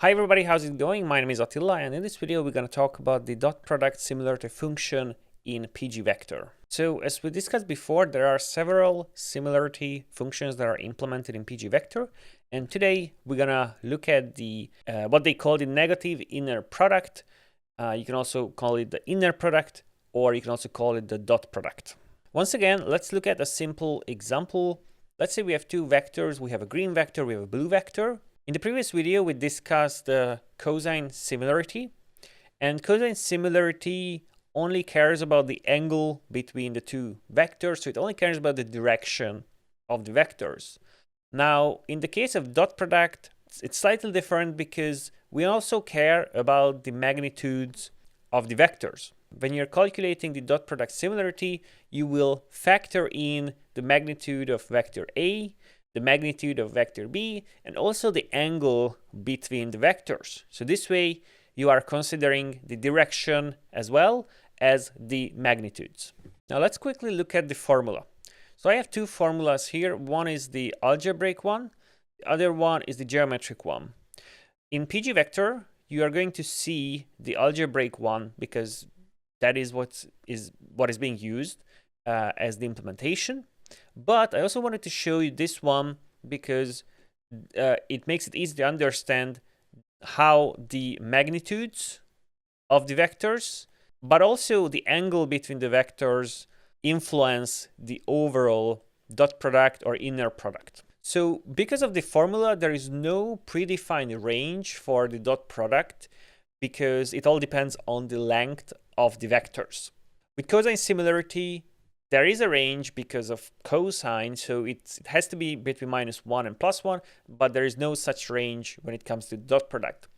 Hi everybody, how's it going? My name is Attila, and in this video we're going to talk about the dot product similarity function in pgvector. So as we discussed before, there are several similarity functions that are implemented in pgvector, and today we're going to look at the what they call the negative inner product. You can also call it the inner product, or you can also call it the dot product. Once again, let's look at a simple example. Let's say we have two vectors. We have a green vector, we have a blue vector. In the previous video, we discussed the cosine similarity, and cosine similarity only cares about the angle between the two vectors, so it only cares about the direction of the vectors. Now, in the case of dot product, it's slightly different because we also care about the magnitudes of the vectors. When you're calculating the dot product similarity, you will factor in the magnitude of vector A, the magnitude of vector B, and also the angle between the vectors. So this way you are considering the direction as well as the magnitudes. Now let's quickly look at the formula. So I have two formulas here. One is the algebraic one, the other one is the geometric one. In pgvector, you are going to see the algebraic one because that is what is being used as the implementation. But I also wanted to show you this one because it makes it easy to understand how the magnitudes of the vectors, but also the angle between the vectors influence the overall dot product or inner product. So because of the formula, there is no predefined range for the dot product because it all depends on the length of the vectors. With cosine similarity, there is a range because of cosine, so it has to be between -1 and +1, but there is no such range when it comes to dot product.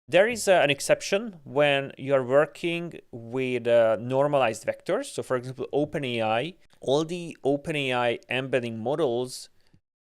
There is an exception when you are working with normalized vectors. So for example, OpenAI, all the OpenAI embedding models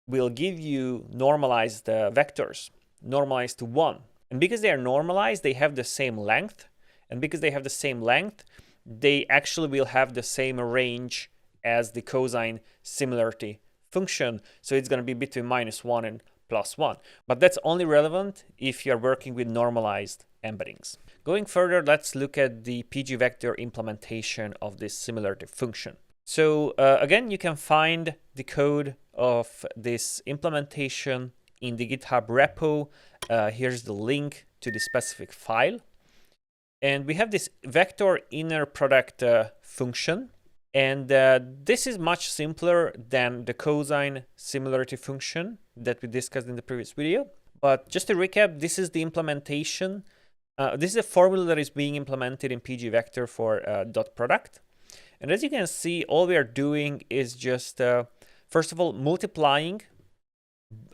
will give you normalized vectors, normalized to 1. And because they are normalized, they have the same length. And because they have the same length, they actually will have the same range as the cosine similarity function. So it's going to be between -1 and +1. But that's only relevant if you're working with normalized embeddings. Going further, let's look at the pgvector implementation of this similarity function. So again, you can find the code of this implementation in the GitHub repo. Here's the link to the specific file. And we have this vector inner product function. And this is much simpler than the cosine similarity function that we discussed in the previous video. But just to recap, this is the implementation. This is a formula that is being implemented in pgvector for dot product. And as you can see, all we are doing is just, first of all, multiplying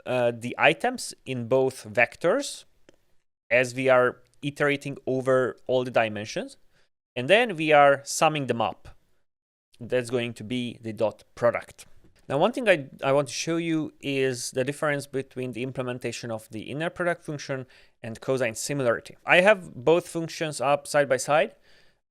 the items in both vectors as we are iterating over all the dimensions, and then we are summing them up. That's going to be the dot product. Now, one thing I want to show you is the difference between the implementation of the inner product function and cosine similarity. I have both functions up side by side.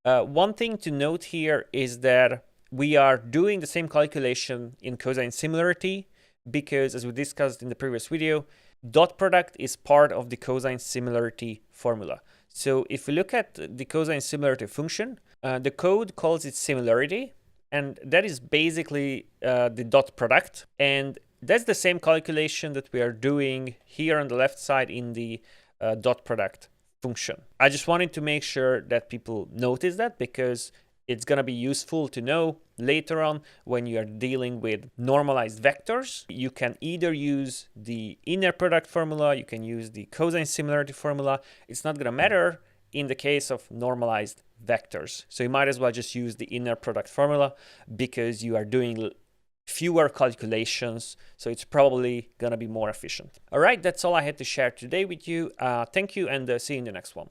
One thing to note here is that we are doing the same calculation in cosine similarity because, as we discussed in the previous video, dot product is part of the cosine similarity formula. So if we look at the cosine similarity function, the code calls it similarity, and that is basically the dot product. And that's the same calculation that we are doing here on the left side in the dot product function. I just wanted to make sure that people notice that because it's going to be useful to know later on when you are dealing with normalized vectors. You can either use the inner product formula, you can use the cosine similarity formula. It's not going to matter in the case of normalized vectors. So you might as well just use the inner product formula because you are doing fewer calculations, so it's probably going to be more efficient. All right, that's all I had to share today with you. Thank you, and see you in the next one.